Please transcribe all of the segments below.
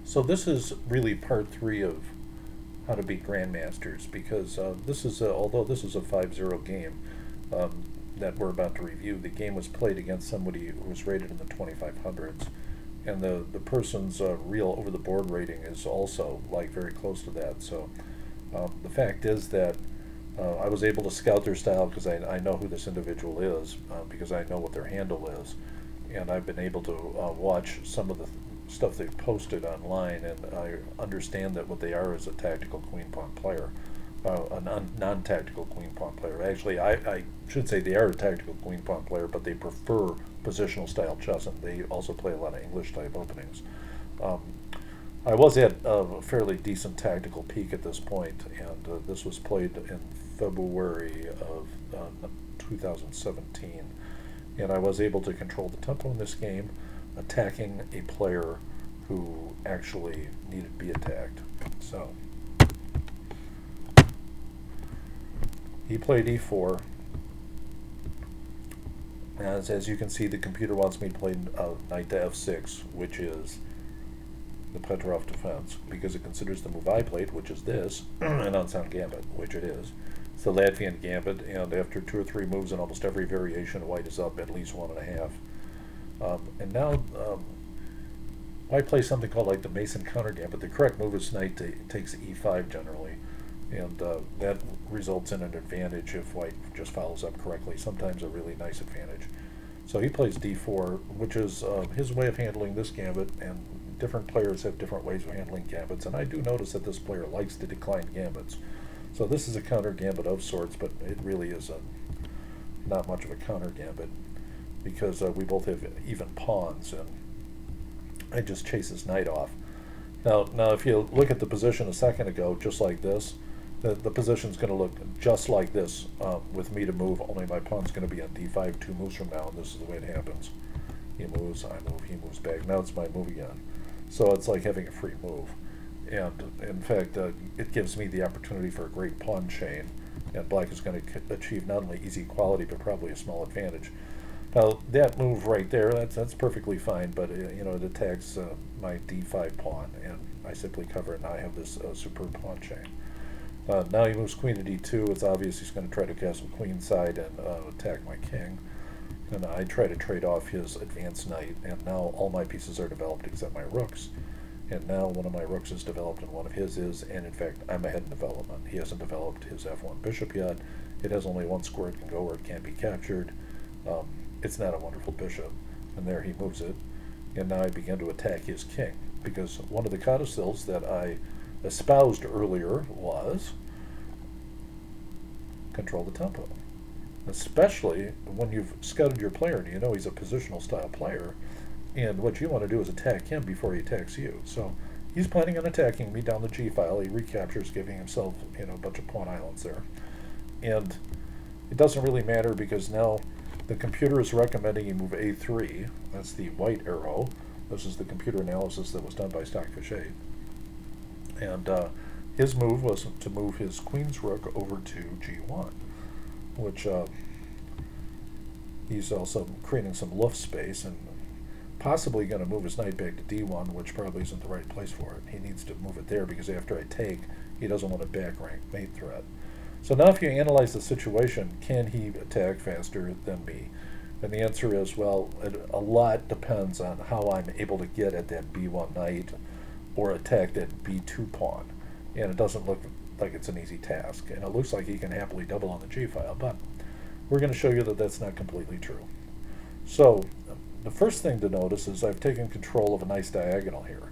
So this is really part three of how to beat grandmasters because this is although this is a 5-0 game that we're about to review. The game was played against somebody who was rated in the 2500s, and the person's real over the board rating is also like very close to that. So the fact is that I was able to scout their style because I know who this individual is because I know what their handle is, and I've been able to watch some of the stuff they've posted online, and I understand that what they are is a tactical queen pawn player, a non-tactical queen pawn player. Actually, I should say they are a tactical queen pawn player, but they prefer positional style chess, and they also play a lot of English type openings. Um, I was at a fairly decent tactical peak at this point, and this was played in February of 2017, and I was able to control the tempo in this game, attacking a player who actually needed to be attacked. So he played e4. As you can see, the computer wants me to play knight to f6, which is the Petrov defense, because it considers the move I played, which is this, an unsound gambit, which it is. It's the Latvian gambit, and after 2 or 3 moves in almost every variation, white is up at least 1.5. And now I play something called like the Mason counter gambit. The correct move is knight takes e5 generally, and that results in an advantage if white just follows up correctly, sometimes a really nice advantage. So he plays d4, which is his way of handling this gambit, and different players have different ways of handling gambits, and I do notice that this player likes to decline gambits. So this is a counter gambit of sorts, but it really is not much of a counter gambit, because we both have even pawns, and I just chase his knight off. Now, if you look at the position a second ago, just like this, the position's going to look just like this with me to move, only my pawn's going to be on d5 2 moves from now, and this is the way it happens. He moves, I move, he moves back. Now it's my move again. So it's like having a free move. And in fact, it gives me the opportunity for a great pawn chain, and black is going to achieve not only easy equality, but probably a small advantage. Now, that move right there, that's perfectly fine, but it attacks my d5 pawn, and I simply cover it, and I have this superb pawn chain. Now he moves queen to d2. It's obvious he's going to try to castle queenside and attack my king. And I try to trade off his advanced knight, and now all my pieces are developed except my rooks. And now one of my rooks is developed and one of his is, and in fact I'm ahead in development. He hasn't developed his f1 bishop yet. It has only one square it can go where it can't be captured. It's not a wonderful bishop. And there he moves it. And now I begin to attack his king, because one of the codicils that I espoused earlier was control the tempo. Especially when you've scouted your player and you know he's a positional style player, and what you want to do is attack him before he attacks you. So he's planning on attacking me down the G file. He recaptures, giving himself a bunch of pawn islands there. And it doesn't really matter, because now the computer is recommending he move a3. That's the white arrow. This is the computer analysis that was done by Stockfish 8. And his move was to move his queen's rook over to g1, which he's also creating some luft space, and possibly going to move his knight back to d1, which probably isn't the right place for it. He needs to move it there, because after I take, he doesn't want a back rank mate threat. So now if you analyze the situation, can he attack faster than me? And the answer is, well, a lot depends on how I'm able to get at that b1 knight or attack that b2 pawn. And it doesn't look like it's an easy task. And it looks like he can happily double on the g file, but we're going to show you that that's not completely true. So the first thing to notice is I've taken control of a nice diagonal here.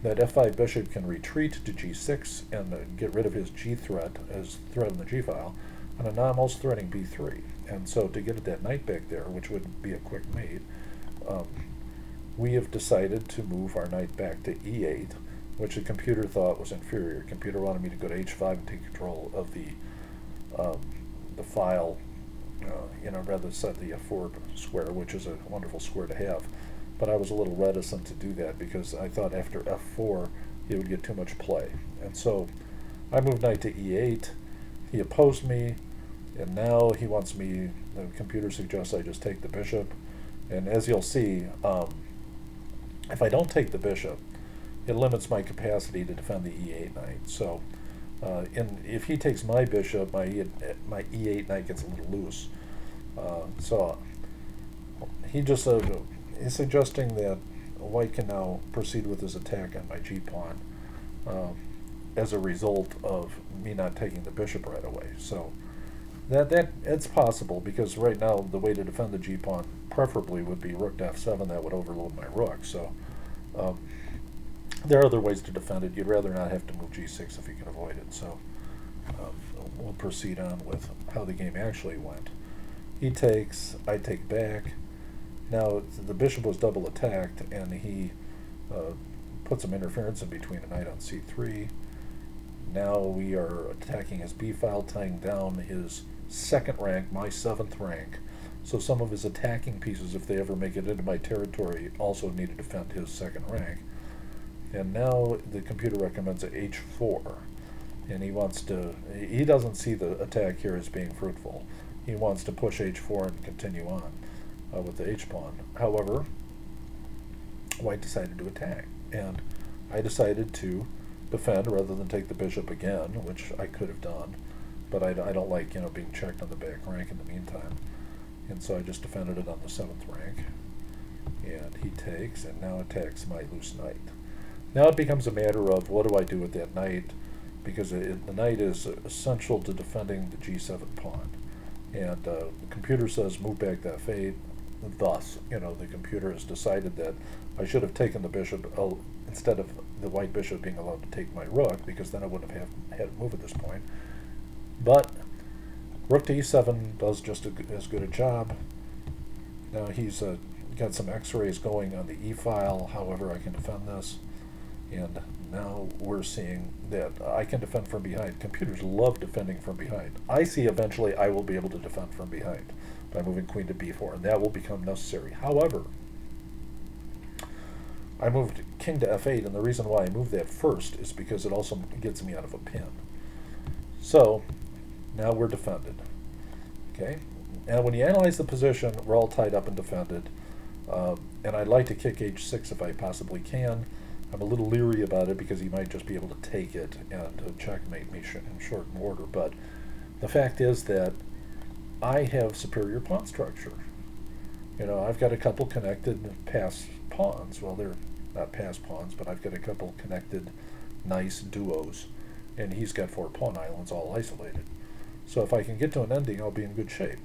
That f5 bishop can retreat to g6 and get rid of his g threat as threat in the g file, and now I'm also threatening b3. And so to get at that knight back there, which would be a quick mate, we have decided to move our knight back to e8, which the computer thought was inferior. The computer wanted me to go to h5 and take control of the file, rather than set the f4 square, which is a wonderful square to have. But I was a little reticent to do that, because I thought after f4 he would get too much play. And so I moved knight to e8. He opposed me, and now he wants me, the computer suggests I just take the bishop. And as you'll see, if I don't take the bishop, it limits my capacity to defend the e8 knight. So, if he takes my bishop, my e8 knight gets a little loose. So he just is suggesting that white can now proceed with his attack on my g pawn as a result of me not taking the bishop right away. So that it's possible, because right now the way to defend the g pawn preferably would be rook to f7. That would overload my rook. So um, there are other ways to defend it. You'd rather not have to move g6 if you can avoid it. So we'll proceed on with how the game actually went. He takes, I take back. Now the bishop was double attacked, and he put some interference in between a knight on c3. Now we are attacking his b file, tying down his second rank, my 7th rank. So some of his attacking pieces, if they ever make it into my territory, also need to defend his second rank. And now the computer recommends a h4. And he doesn't see the attack here as being fruitful. He wants to push h4 and continue on with the h-pawn. However, white decided to attack, and I decided to defend rather than take the bishop again, which I could have done, but I don't like being checked on the back rank in the meantime, and so I just defended it on the 7th rank. And he takes, and now attacks my loose knight. Now it becomes a matter of what do I do with that knight, because the knight is essential to defending the g7 pawn. And the computer says move back to f8. Thus, the computer has decided that I should have taken the bishop instead of the white bishop being allowed to take my rook, because then I wouldn't have had to move at this point. But rook to e7 does just as good a job. Now he's got some x-rays going on the e file. However, I can defend this. And now we're seeing that I can defend from behind. Computers love defending from behind. I see eventually I will be able to defend from behind by moving queen to b4, and that will become necessary. However, I moved king to f8, and the reason why I moved that first is because it also gets me out of a pin. So now we're defended. Okay, and when you analyze the position, we're all tied up and defended. And I'd like to kick h6 if I possibly can. I'm a little leery about it because he might just be able to take it and checkmate me in short order. But the fact is that I have superior pawn structure. I've got a couple connected pass pawns. Well, they're not pass pawns, but I've got a couple connected nice duos. And he's got 4 pawn islands all isolated. So if I can get to an ending, I'll be in good shape.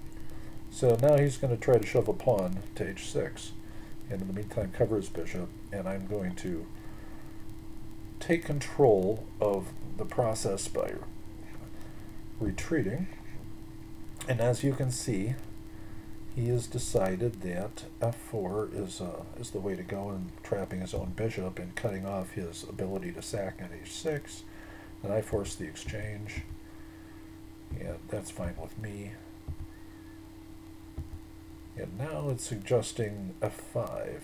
So now he's going to try to shove a pawn to h6. And in the meantime, cover his bishop. And I'm going to take control of the process by retreating. And as you can see, he has decided that f4 is the way to go in trapping his own bishop and cutting off his ability to sack on h6. And I force the exchange, and that's fine with me. And now it's suggesting f5,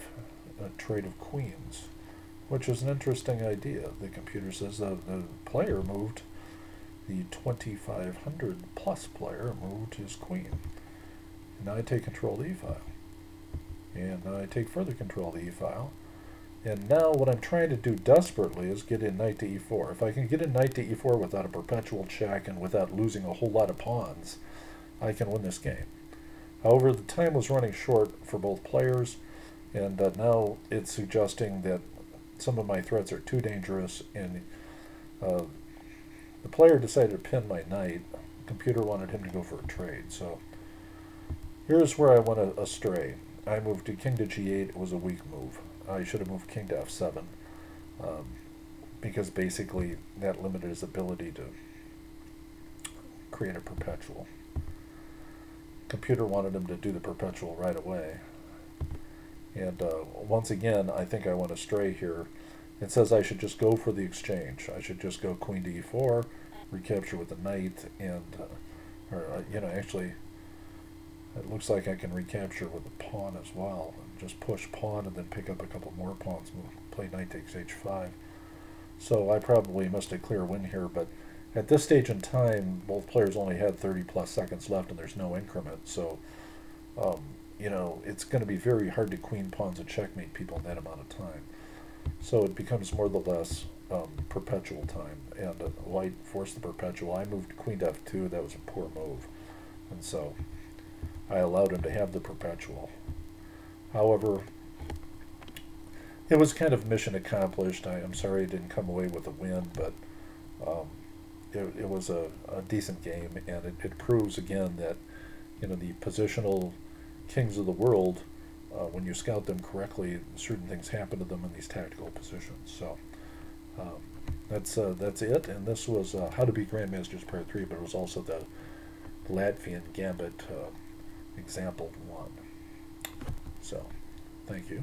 a trade of queens, which is an interesting idea. The computer says the player moved, the 2500 plus player moved his queen. And now I take control of the e-file. And now I take further control of the e-file. And now what I'm trying to do desperately is get in knight to e4. If I can get in knight to e4 without a perpetual check and without losing a whole lot of pawns, I can win this game. However, the time was running short for both players, and now it's suggesting that some of my threats are too dangerous, and the player decided to pin my knight. The computer wanted him to go for a trade. So here's where I went astray. I moved to king to g8. It was a weak move. I should have moved king to f7 because basically that limited his ability to create a perpetual. Computer wanted him to do the perpetual right away. And once again, I think I went astray here. It says I should just go for the exchange. I should just go queen to e4, recapture with the knight, and, actually, it looks like I can recapture with the pawn as well. Just push pawn and then pick up a couple more pawns, play knight takes h5. So I probably missed a clear win here, but at this stage in time, both players only had 30 plus seconds left and there's no increment. So, it's going to be very hard to queen pawns and checkmate people in that amount of time. So it becomes more or less perpetual time. And white forced the perpetual. I moved queen to f2. That was a poor move. And so I allowed him to have the perpetual. However, it was kind of mission accomplished. I'm sorry I didn't come away with a win, but um, it was a decent game, and it proves again that the positional kings of the world, when you scout them correctly, certain things happen to them in these tactical positions. So um, that's it. And this was How to Beat Grandmasters Part 3, but it was also the Latvian Gambit Example 1. So, thank you.